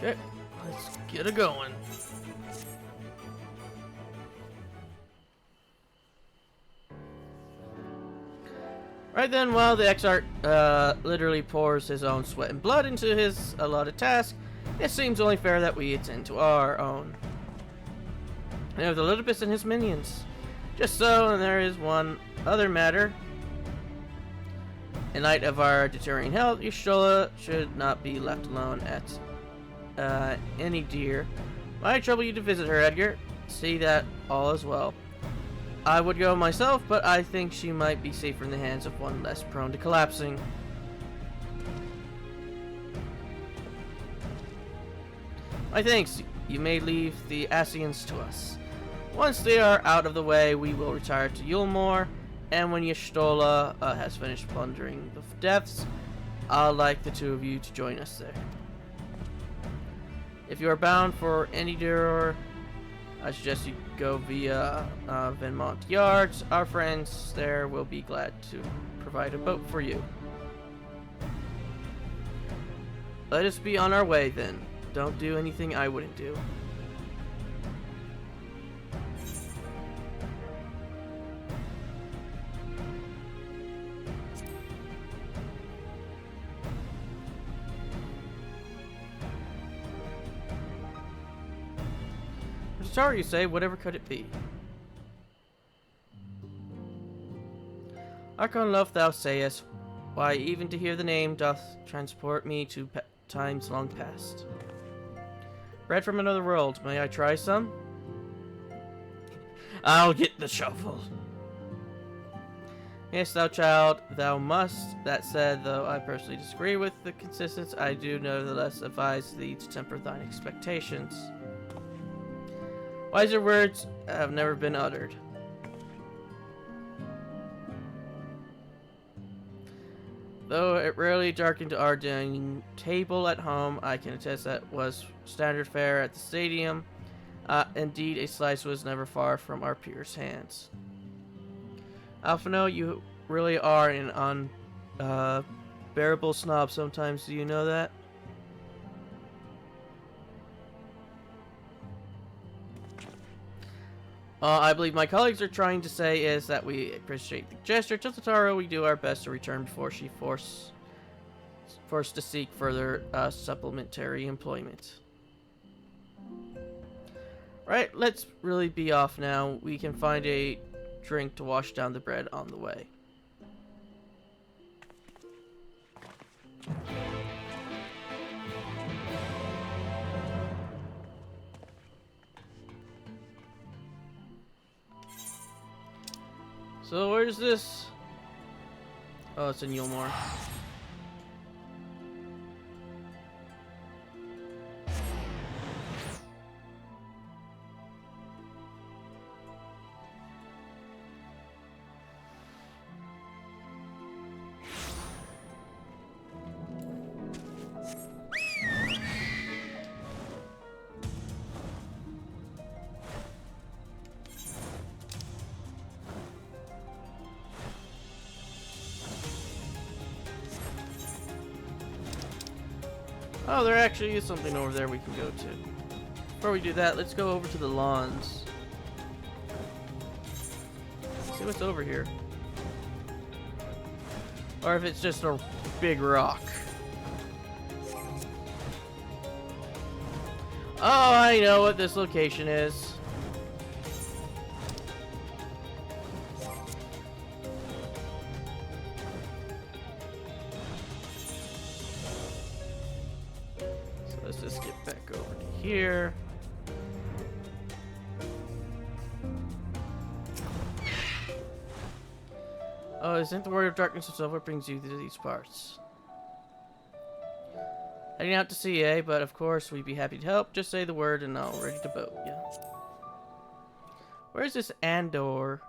Okay, let's get it going. Right then, while the Exarch literally pours his own sweat and blood into his allotted task, it seems only fair that we attend to our own. And of the Littlebits and his minions. Just so, and there is one other matter. In light of our deteriorating health, Y'shtola should not be left alone at any deer. Might trouble you to visit her, Edgar. See that all is well. I would go myself, but I think she might be safer in the hands of one less prone to collapsing. My thanks. You may leave the Asians to us. Once they are out of the way, we will retire to Yulmore, and when Y'shtola has finished plundering the depths, I'd like the two of you to join us there. If you are bound for Enidor, I suggest you go via Venmont Yards. Our friends there will be glad to provide a boat for you. Let us be on our way then. Don't do anything I wouldn't do. Sorry, you say, whatever could it be? Archon love thou sayest, why even to hear the name doth transport me to times long past. Bread from another world, may I try some? I'll get the shovel. Yes, thou child, thou must. That said, though I personally disagree with the consistency, I do nevertheless advise thee to temper thine expectations. Wiser words have never been uttered. Though it rarely darkened our dining table at home, I can attest that was standard fare at the stadium. Indeed, a slice was never far from our peers' hands. Alphino, you really are an unbearable snob sometimes, do you know that? I believe my colleagues are trying to say is that we appreciate the gesture. To Totaro, we do our best to return before she forced to seek further supplementary employment. Right, let's really be off now. We can find a drink to wash down the bread on the way. So where's this? Oh, it's in Yulmore. Oh, there actually is something over there we can go to. Before we do that, let's go over to the lawns. See what's over here. Or if it's just a big rock. Oh, I know what this location is. Here. Oh, isn't the word of darkness itself what brings you to these parts? Heading out to sea, eh? But of course, we'd be happy to help. Just say the word and I'll ready to boat, yeah. Where's this Ender?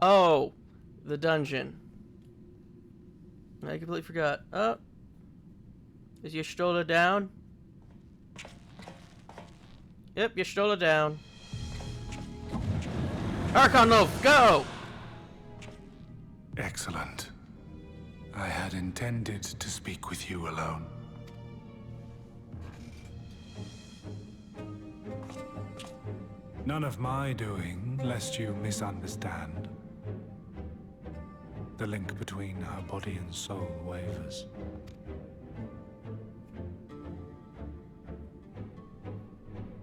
Oh! The dungeon. I completely forgot. Oh. Is Y'shtola down? Yep, Y'shtola down. Archon Loaf, go! Excellent. I had intended to speak with you alone. None of my doing, lest you misunderstand. The link between her body and soul wavers.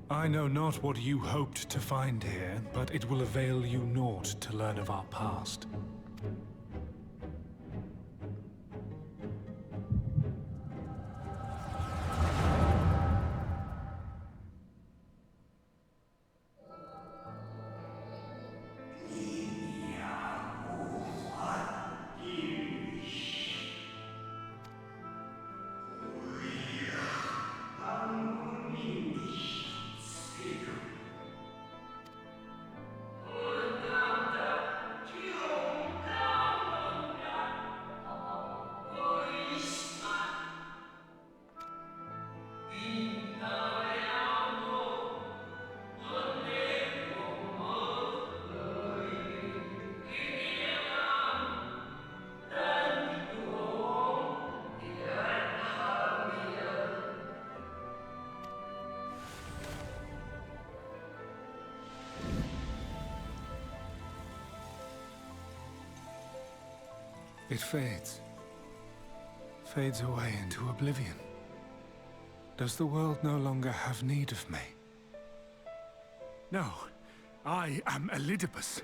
I know not what you hoped to find here, but it will avail you naught to learn of our past. It fades. Fades away into oblivion. Does the world no longer have need of me? No. I am Elidibus,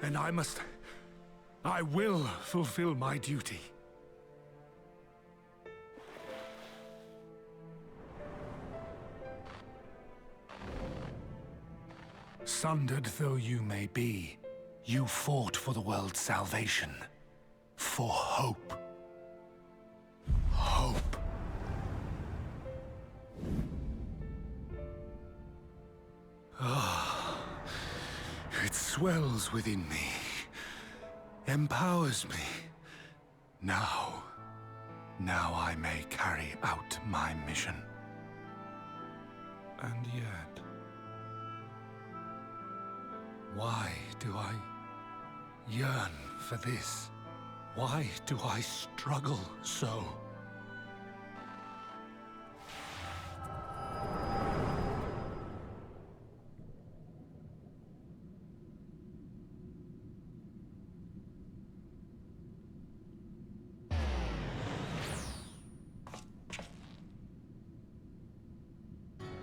and I will fulfill my duty. Sundered though you may be, you fought for the world's salvation. For hope. Hope. Ah, it swells within me, empowers me. Now I may carry out my mission. And yet, why do I yearn for this? Why do I struggle so?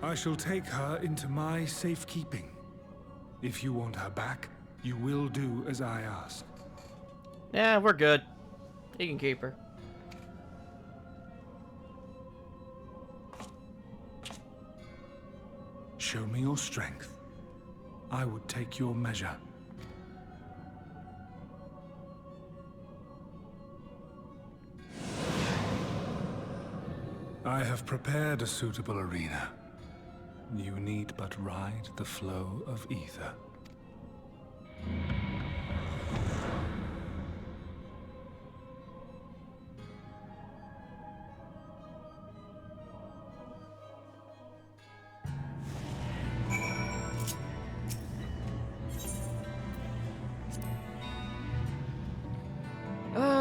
I shall take her into my safekeeping. If you want her back, you will do as I ask. Yeah, we're good. You can keep her. Show me your strength. I would take your measure. I have prepared a suitable arena. You need but ride the flow of ether.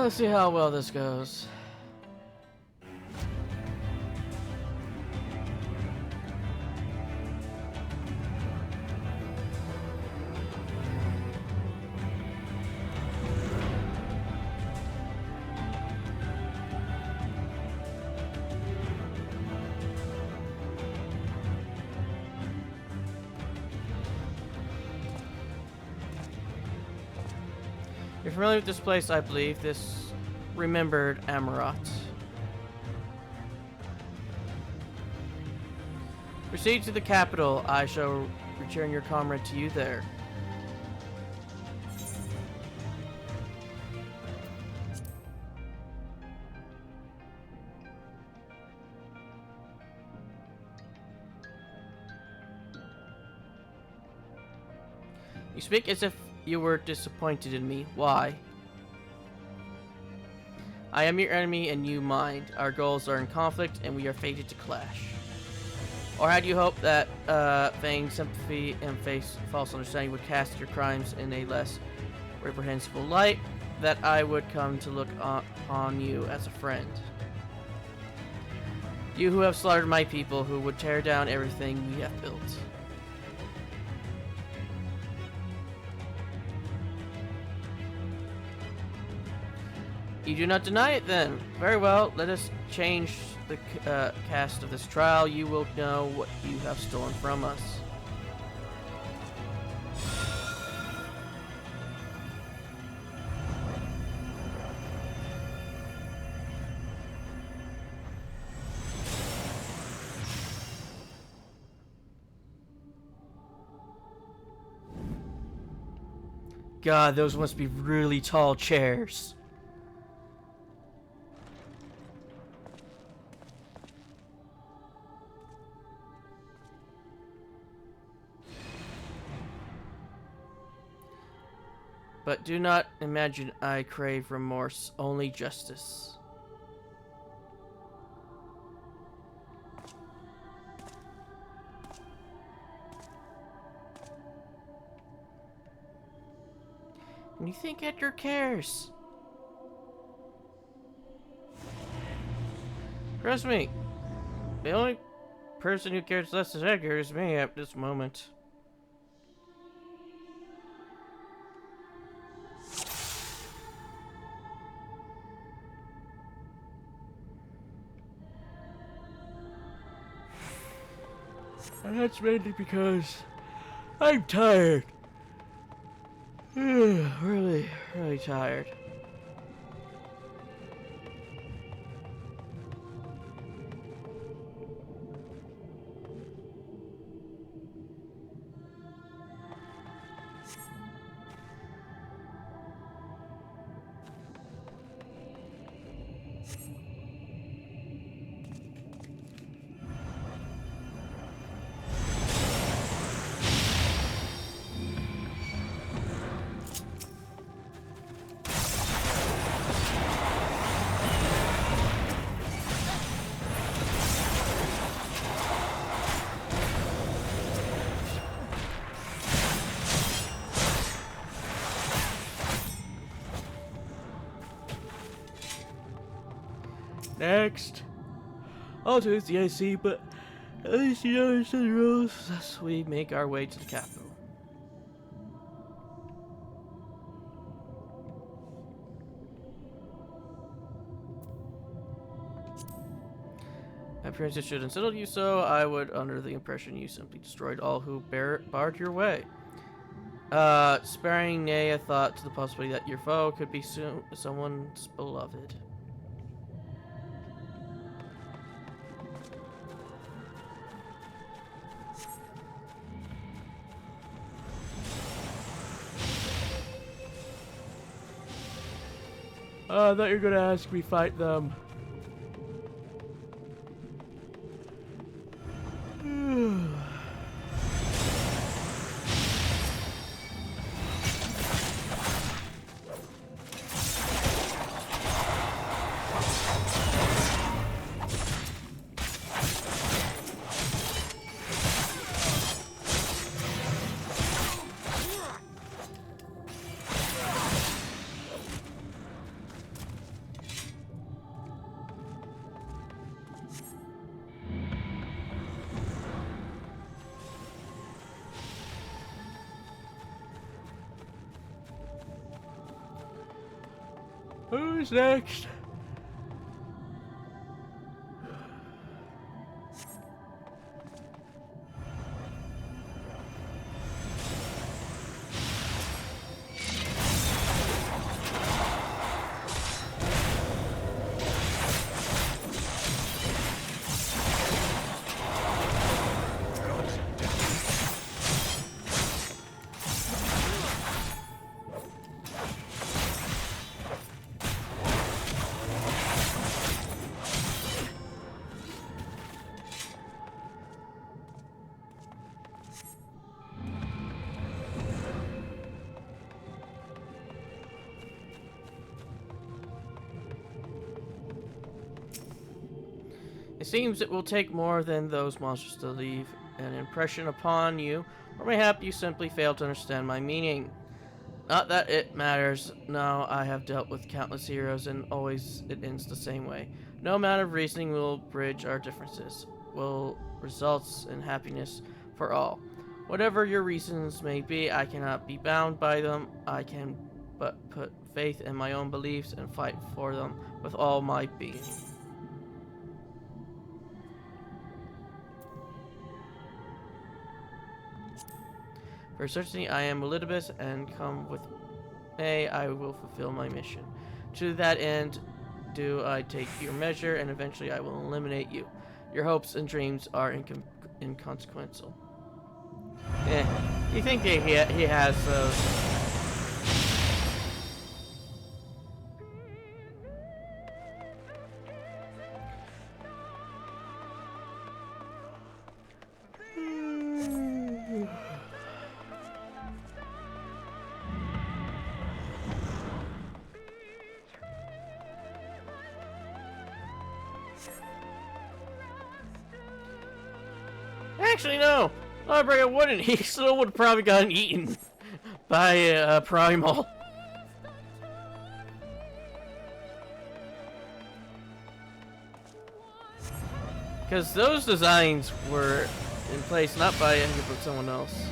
Let's see how well this goes. You're familiar with this place, I believe. This remembered Amarat. Proceed to the capital. I shall return your comrade to you there. You speak as if you were disappointed in me. Why? I am your enemy and you mine. Our goals are in conflict and we are fated to clash. Or had you hoped that feigning sympathy and false understanding would cast your crimes in a less reprehensible light? that I would come to look on you as a friend. You who have slaughtered my people, who would tear down everything we have built. You do not deny it, then. Very well, let us change the cast of this trial. You will know what you have stolen from us. God, those must be really tall chairs. But do not imagine I crave remorse, only justice. And you think Edgar cares? Trust me, the only person who cares less than Edgar is me at this moment. And that's mainly because I'm tired. Really, really tired. Next. Also, it's the IC, but at least you understand the rules as we make our way to the capital. Appearances should unsettle you, so I would under the impression you simply destroyed all who barred your way. Sparing nay a thought to the possibility that your foe could be someone's beloved. I thought you were gonna ask me fight them. Who's next? It seems it will take more than those monsters to leave an impression upon you, or mayhap you simply fail to understand my meaning. Not that it matters. No, I have dealt with countless heroes and always it ends the same way. No amount of reasoning will bridge our differences. Will results in happiness for all. Whatever your reasons may be, I cannot be bound by them. I can but put faith in my own beliefs and fight for them with all my being. For certainty, I am Elizabeth, and come with me, I will fulfill my mission. To that end, do I take your measure, and eventually I will eliminate you. Your hopes and dreams are inconsequential. You think he has those? Actually, no. Lawbreaker wouldn't. He still would have probably gotten eaten by Primal. Because those designs were in place not by him but someone else.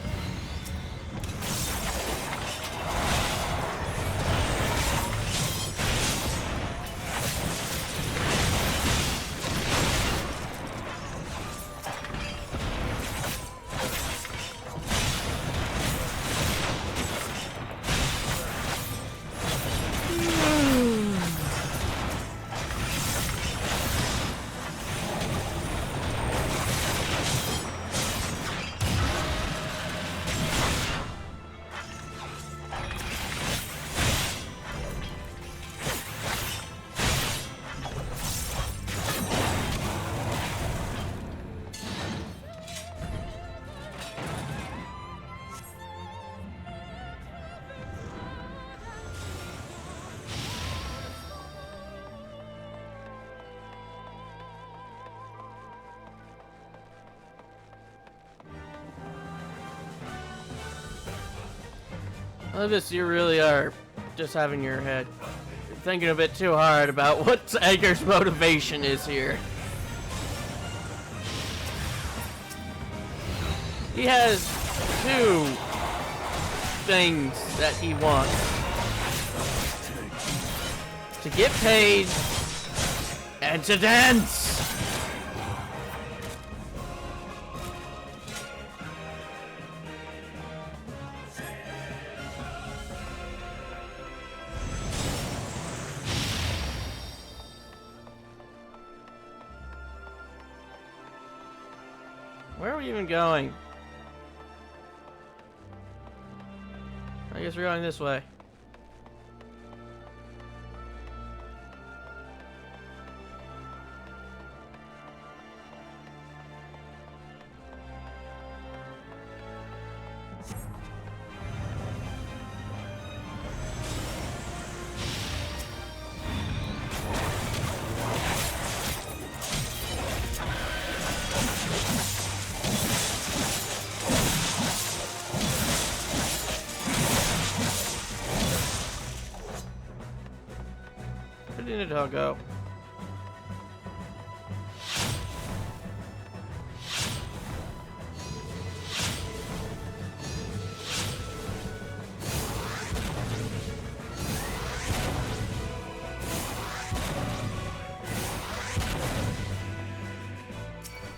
Elvis, you really are just having your head. You're thinking a bit too hard about what Edgar's motivation is here. He has two things that he wants. To get paid and to dance. Where are we even going? I guess we're going this way. Where did it all go?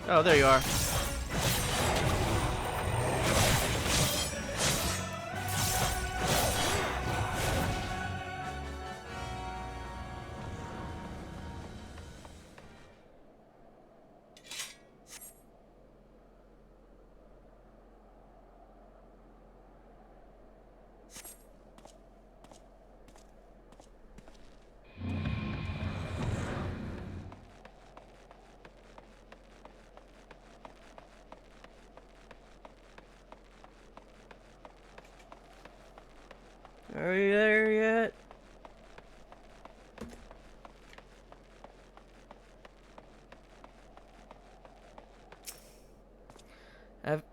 Oh, there you are. Are you there yet?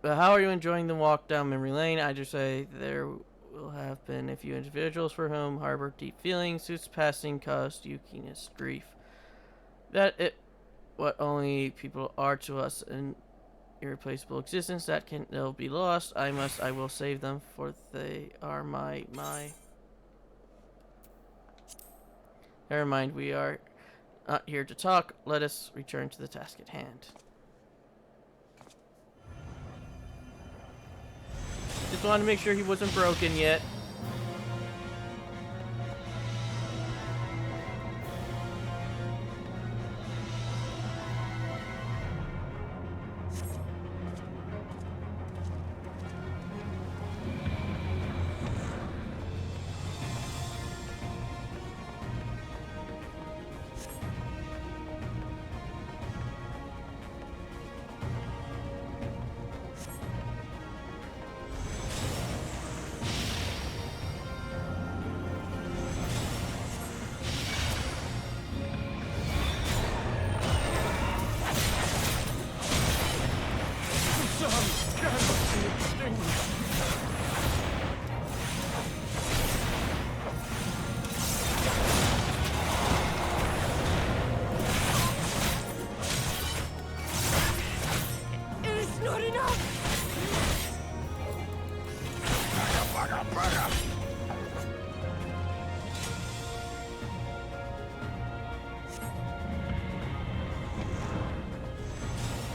How are you enjoying the walk down memory lane? I just say there will have been a few individuals for whom harbor deep feelings whose passing caused you keenest grief. That it what only people are to us, an irreplaceable existence that can ill be lost. I will save them, for they are my. Never mind, we are not here to talk. Let us return to the task at hand. Just wanted to make sure he wasn't broken yet.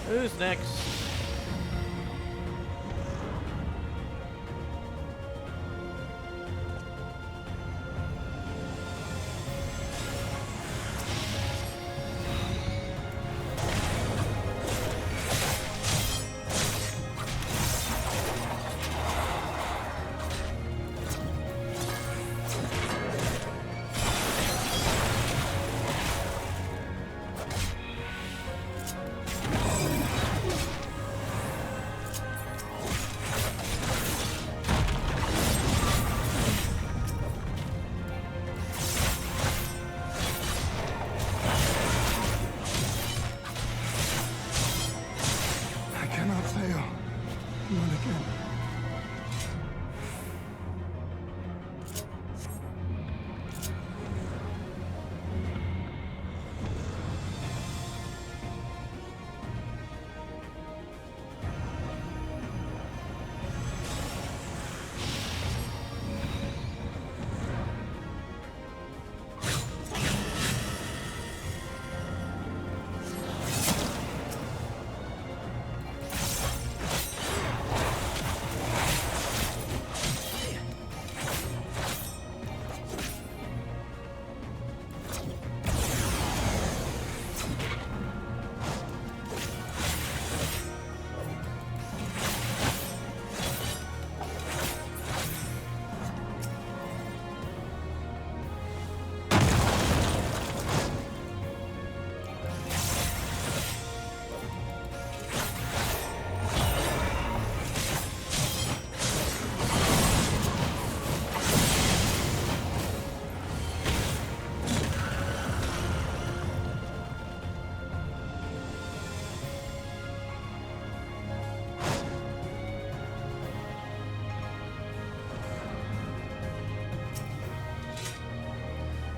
Who's next?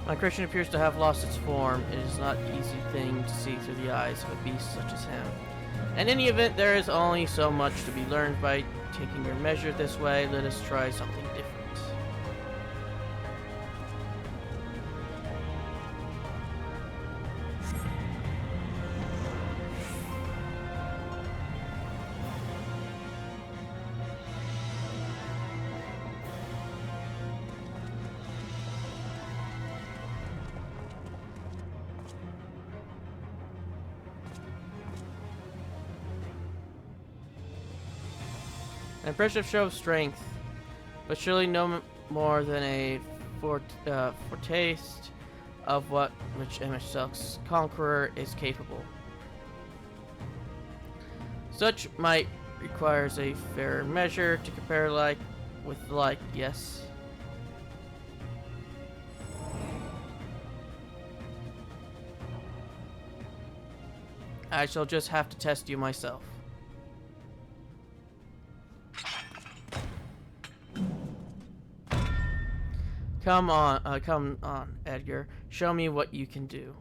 My Christian appears to have lost its form. It is not an easy thing to see through the eyes of a beast such as him. In any event, there is only so much to be learned by taking your measure this way. Let us try something different. An impressive show of strength, but surely no more than a foretaste of what which MSL's conqueror is capable. Such might requires a fairer measure to compare like with like, yes. I shall just have to test you myself. Come on, Edgar. Show me what you can do.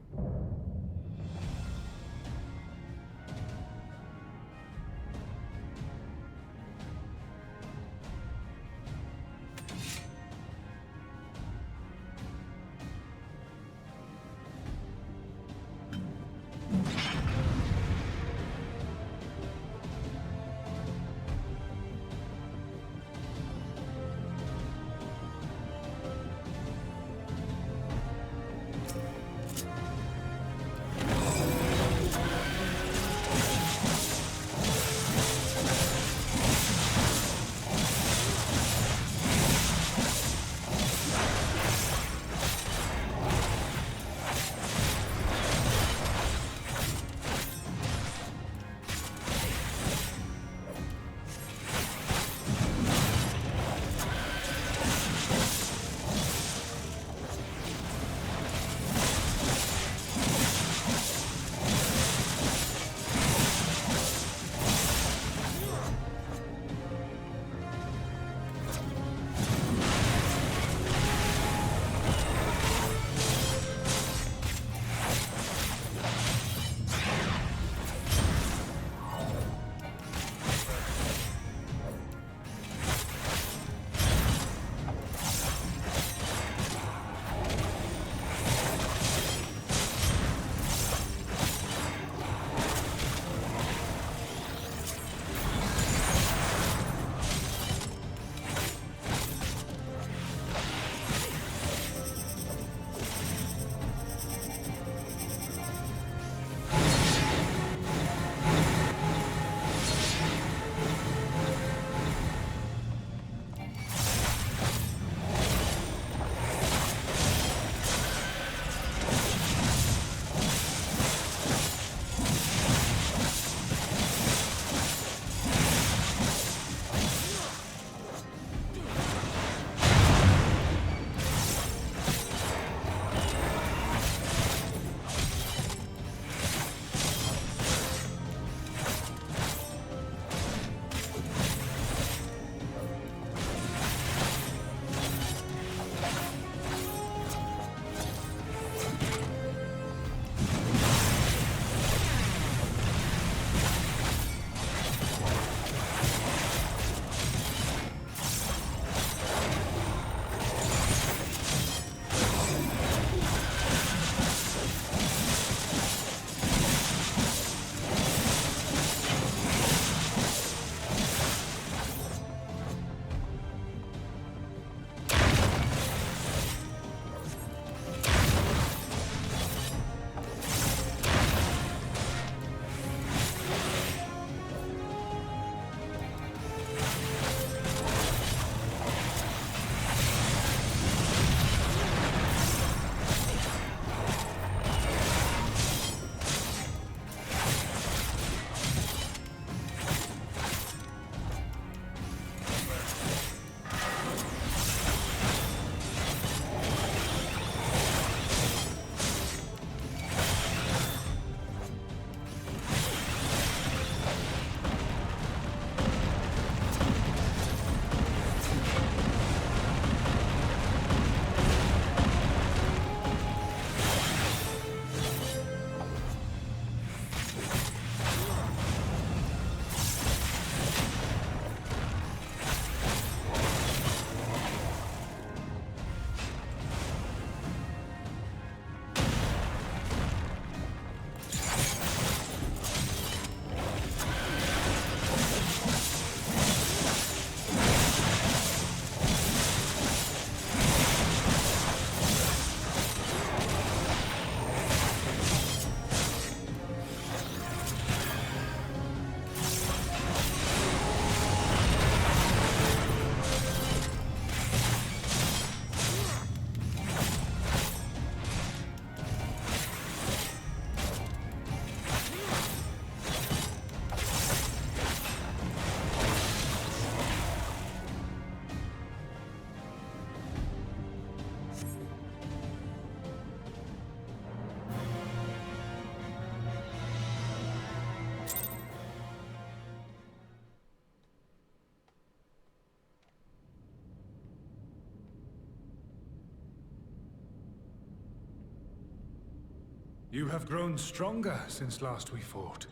You have grown stronger since last we fought.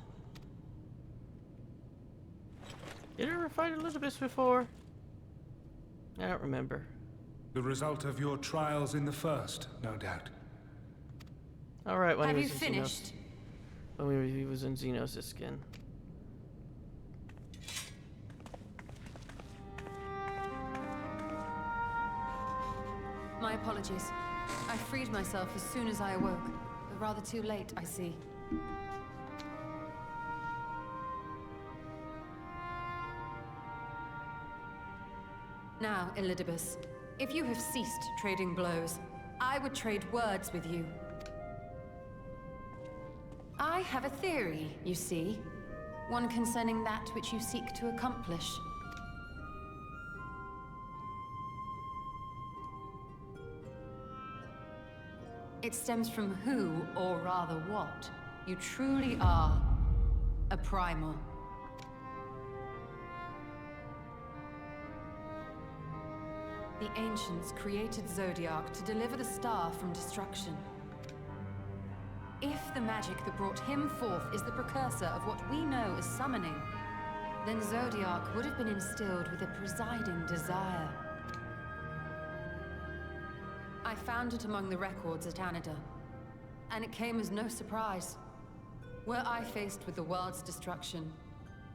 Did I ever fight Elizabeth before? I don't remember. The result of your trials in the first, no doubt. Alright, when Have he you was finished? When he was in Xenos' skin. My apologies. I freed myself as soon as I awoke. But rather too late, I see. Now, Elidibus, if you have ceased trading blows, I would trade words with you. I have a theory, you see. One concerning that which you seek to accomplish. It stems from who, or rather what, you truly are. A primal. The ancients created Zodiark to deliver the star from destruction. If the magic that brought him forth is the precursor of what we know as summoning, then Zodiark would have been instilled with a presiding desire. I found it among the records at Anida, and it came as no surprise. Were I faced with the world's destruction,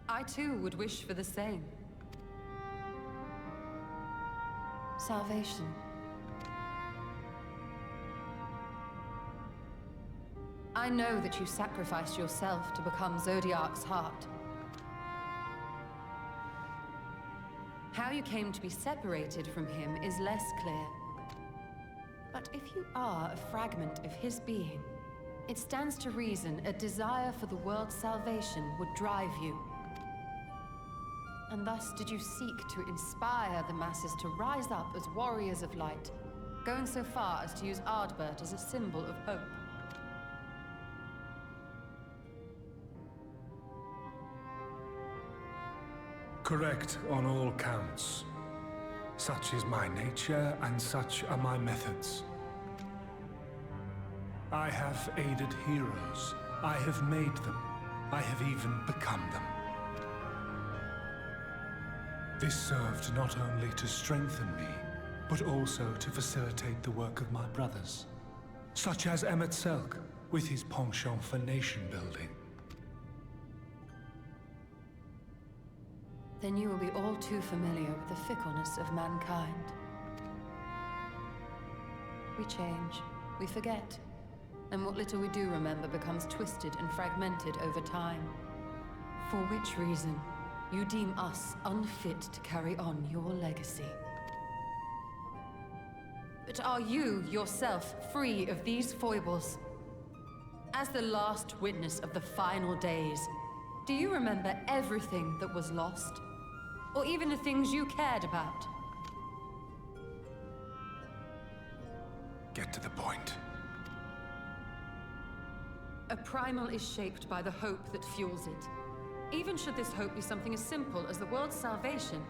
I too would wish for the same. Salvation. I know that you sacrificed yourself to become Zodiark's heart. How you came to be separated from him is less clear. But if you are a fragment of his being, it stands to reason a desire for the world's salvation would drive you. And thus did you seek to inspire the masses to rise up as warriors of light, going so far as to use Ardbert as a symbol of hope. Correct on all counts. Such is my nature, and such are my methods. I have aided heroes. I have made them. I have even become them. This served not only to strengthen me, but also to facilitate the work of my brothers, such as Emmett Selk, with his penchant for nation building. Then you will be all too familiar with the fickleness of mankind. We change, we forget, and what little we do remember becomes twisted and fragmented over time. For which reason, you deem us unfit to carry on your legacy. But are you, yourself, free of these foibles? As the last witness of the final days, do you remember everything that was lost? Or even the things you cared about? Get to the point. A primal is shaped by the hope that fuels it. Even should this hope be something as simple as the world's salvation,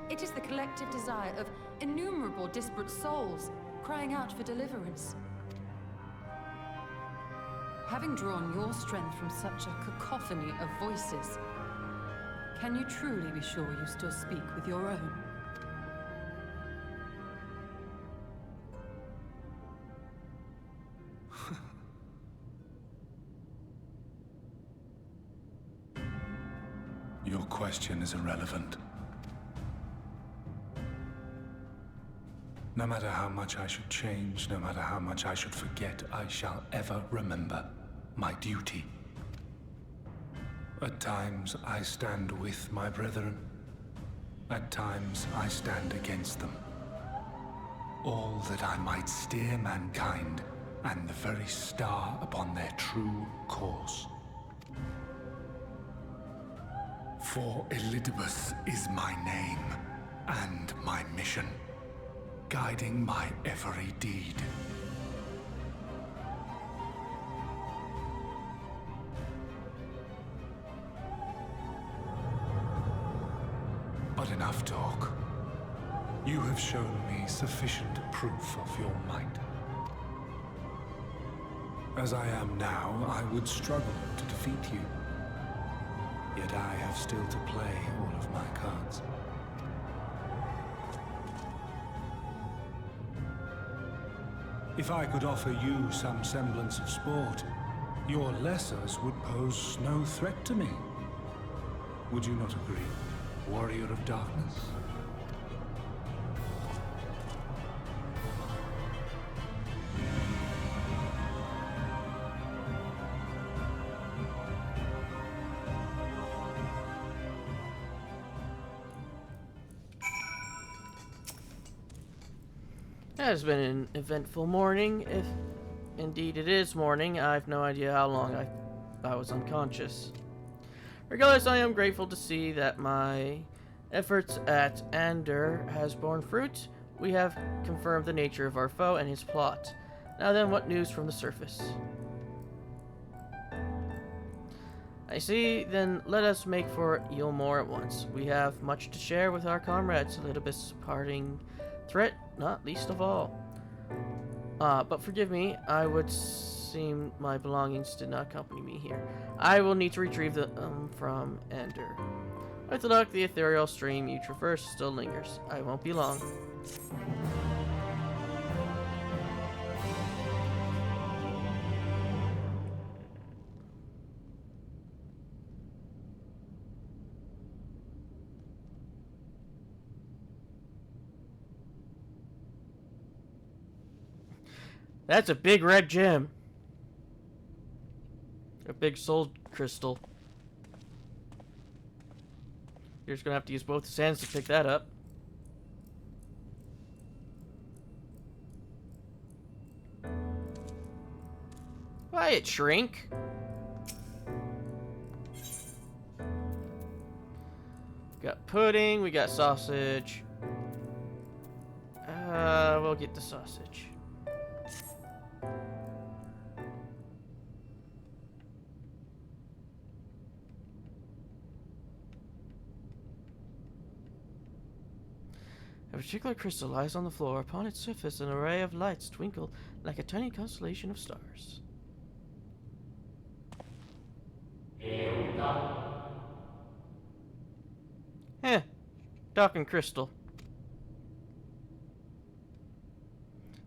it is the collective desire of innumerable disparate souls crying out for deliverance. Having drawn your strength from such a cacophony of voices, can you truly be sure you still speak with your own? Your question is irrelevant. No matter how much I should change, no matter how much I should forget, I shall ever remember my duty. At times I stand with my brethren. At times I stand against them. All that I might steer mankind and the very star upon their true course. For Elidibus is my name and my mission, guiding my every deed. But enough talk. You have shown me sufficient proof of your might. As I am now, I would struggle to defeat you. Yet I have still to play all of my cards. If I could offer you some semblance of sport, your lessers would pose no threat to me. Would you not agree, warrior of darkness? It has been an eventful morning, if indeed it is morning. I have no idea how long I was unconscious. Regardless, I am grateful to see that my efforts at Ander has borne fruit. We have confirmed the nature of our foe and his plot. Now then, what news from the surface? I see, then let us make for Yulmore at once. We have much to share with our comrades, Elidibus' parting threat, not least of all. But forgive me, I would seem my belongings did not accompany me here. I will need to retrieve them from Ander. With luck, the ethereal stream you traverse still lingers. I won't be long. That's a big red gem. A big soul crystal. You're just gonna have to use both his hands to pick that up. Quiet, shrink. We got pudding, we got sausage. We'll get the sausage. A particular crystal lies on the floor. Upon its surface, an array of lights twinkle like a tiny constellation of stars. Eh, talking crystal.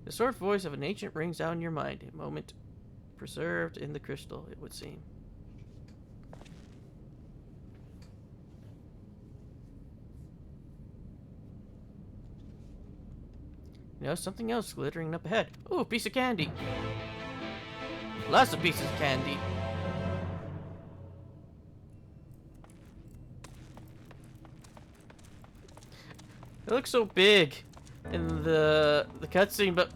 The soft voice of an ancient rings out in your mind. A moment preserved in the crystal, it would seem. You know, something else glittering up ahead. Ooh, a piece of candy. Lots of pieces of candy. They look so big in the cutscene, but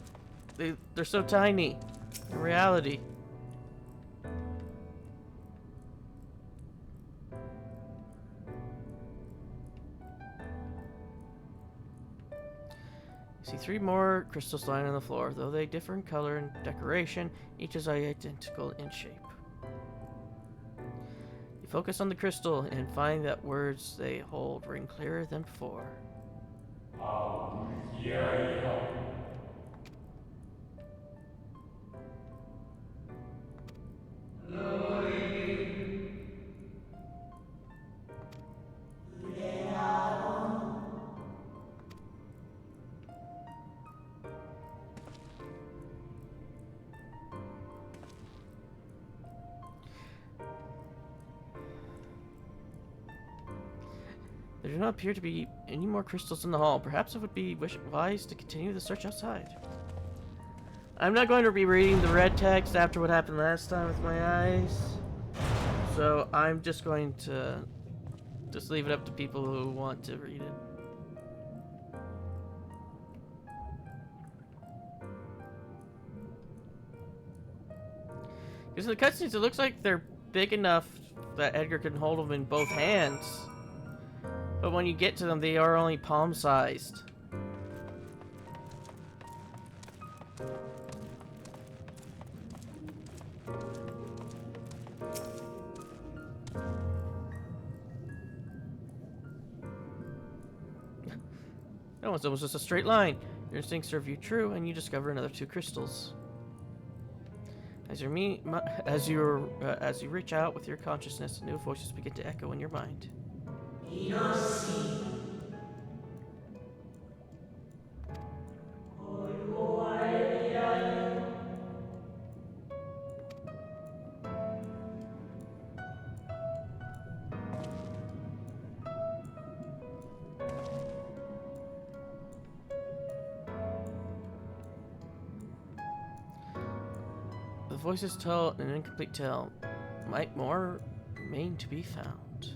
they're so tiny in reality. See 3 more crystals lying on the floor. Though they differ in color and decoration, each is identical in shape. You focus on the crystal and find that words they hold ring clearer than before. There do not appear to be any more crystals in the hall. Perhaps it would be wise to continue the search outside. I'm not going to be reading the red text after what happened last time with my eyes. So I'm just going to leave it up to people who want to read it. Because in the cutscenes, it looks like they're big enough that Edgar can hold them in both hands. But when you get to them, they are only palm-sized. That one's almost just a straight line. Your instincts serve you true, and you discover another 2 crystals. As you reach out with your consciousness, new voices begin to echo in your mind. The voices tell an incomplete tale. Might more remain to be found.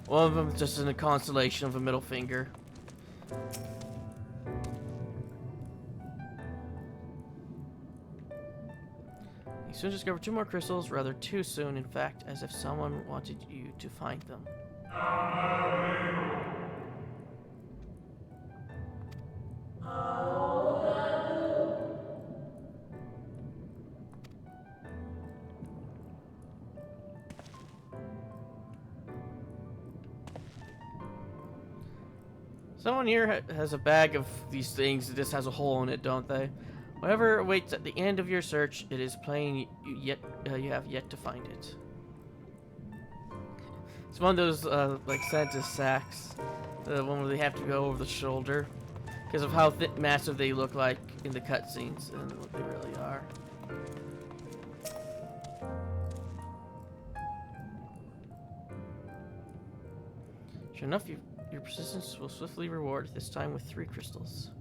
One of them just in a constellation of a middle finger. You soon discover 2 more crystals, rather too soon, in fact, as if someone wanted you to find them. Someone here has a bag of these things that just has a hole in it, don't they? Whatever awaits at the end of your search, it is plain you have yet to find it. It's one of those like Santa's sacks, the one where they have to go over the shoulder because of how massive they look like in the cutscenes and what they really are. Sure enough, your persistence will swiftly reward, this time with 3 crystals.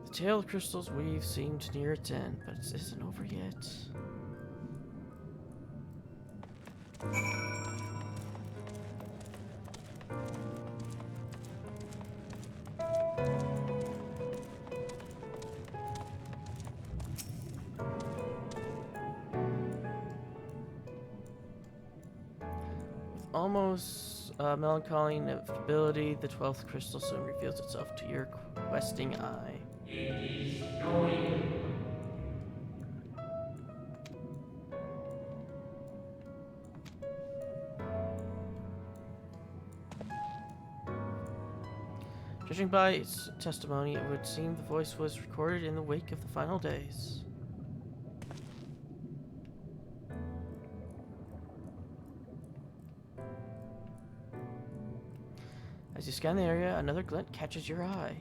The tale of crystals weave seemed near its end, but it isn't over yet. With almost melancholy inevitability, the 12th crystal soon reveals itself to your questing eye. Judging by its testimony, it would seem the voice was recorded in the wake of the final days. As you scan the area, another glint catches your eye.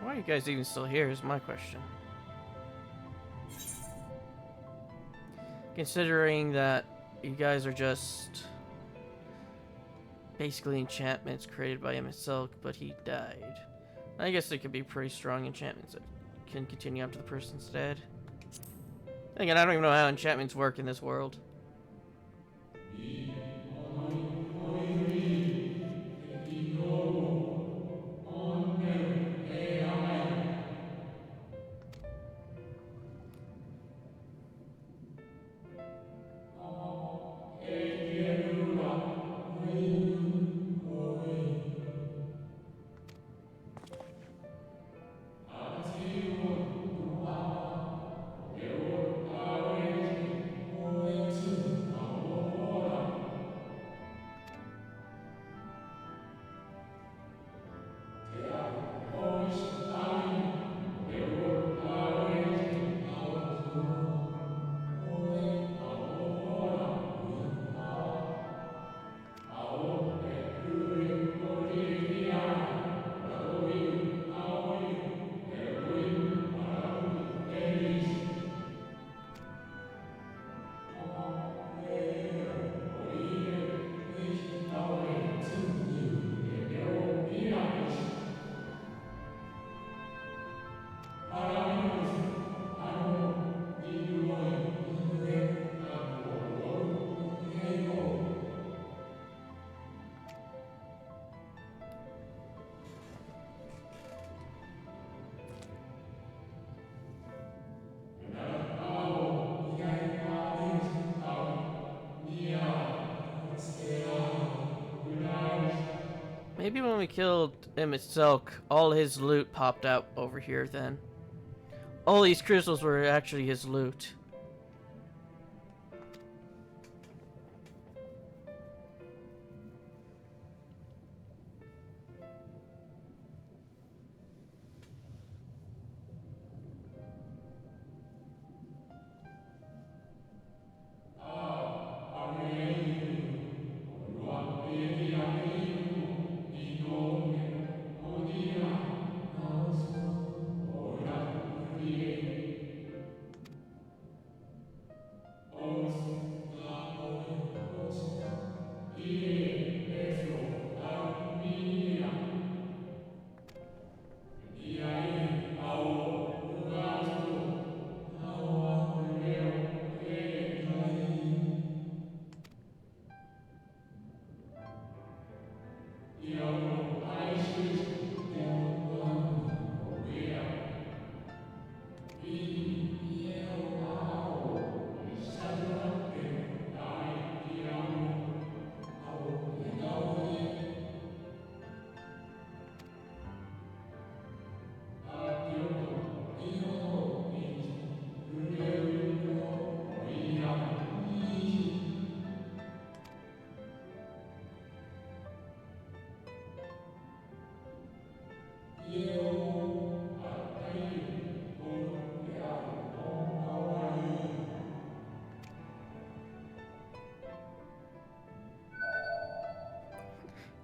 Why are you guys even still here is my question. Considering that you guys are just basically enchantments created by him himself, but he died. I guess they could be pretty strong enchantments that can continue after the person's dead. Again, I don't even know how enchantments work in this world. Maybe when we killed him at Silk, all his loot popped out over here then. All these crystals were actually his loot.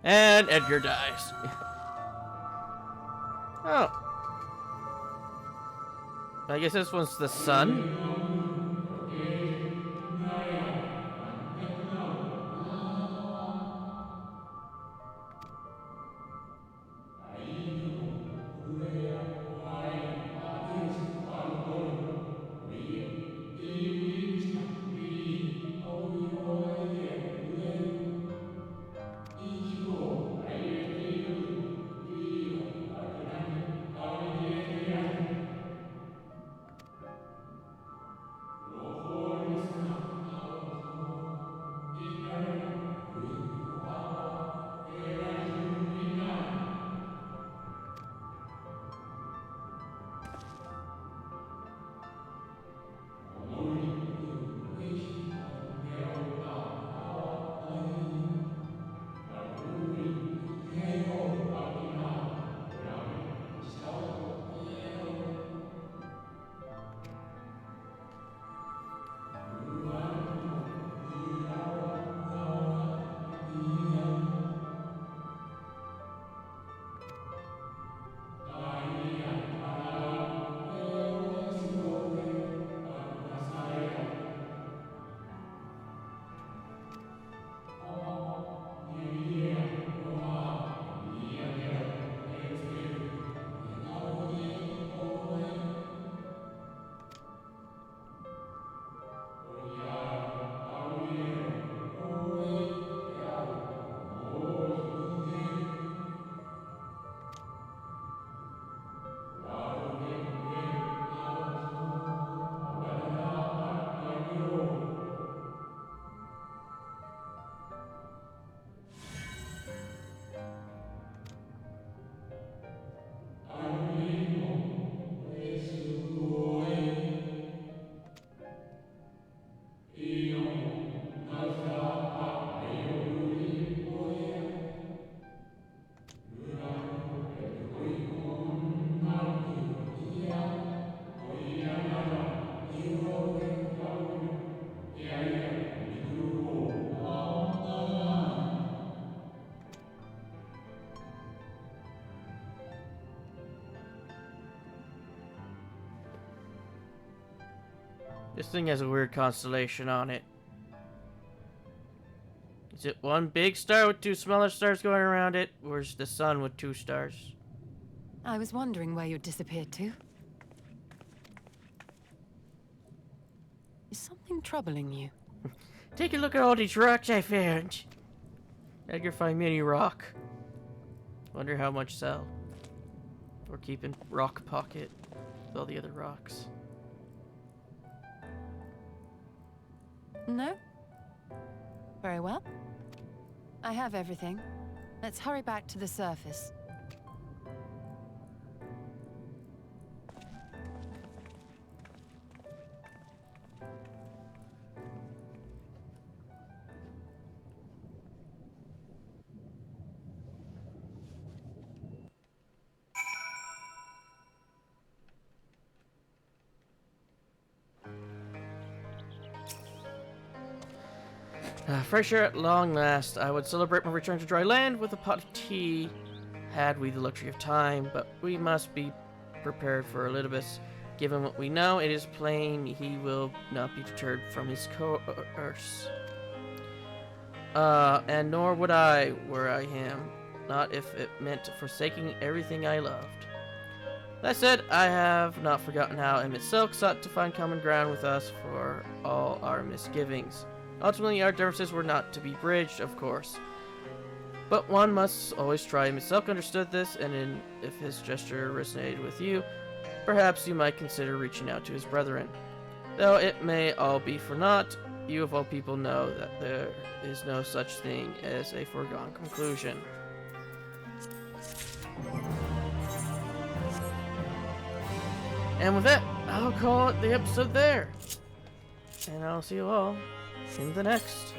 And Edgar dies. Oh. I guess this one's the sun. This thing has a weird constellation on it. Is it one big star with two smaller stars going around it, or is the sun with two stars? I was wondering where you'd disappeared to. Is something troubling you? Take a look at all these rocks I found. Edgar find mini rock. Wonder how much sell. Or keep in rock pocket with all the other rocks. No? Very well. I have everything. Let's hurry back to the surface. Fresh air at long last. I would celebrate my return to dry land with a pot of tea, had we the luxury of time, but we must be prepared for Elidibus. Given what we know, it is plain he will not be deterred from his course. And nor would I, were I him, not if it meant forsaking everything I loved. That said, I have not forgotten how Emmett Silk sought to find common ground with us for all our misgivings. Ultimately, our differences were not to be bridged, of course. But one must always try. Emmett Silk understood this, and if his gesture resonated with you, perhaps you might consider reaching out to his brethren. Though it may all be for naught, you of all people know that there is no such thing as a foregone conclusion. And with that, I'll call it the episode there. And I'll see you all in the next.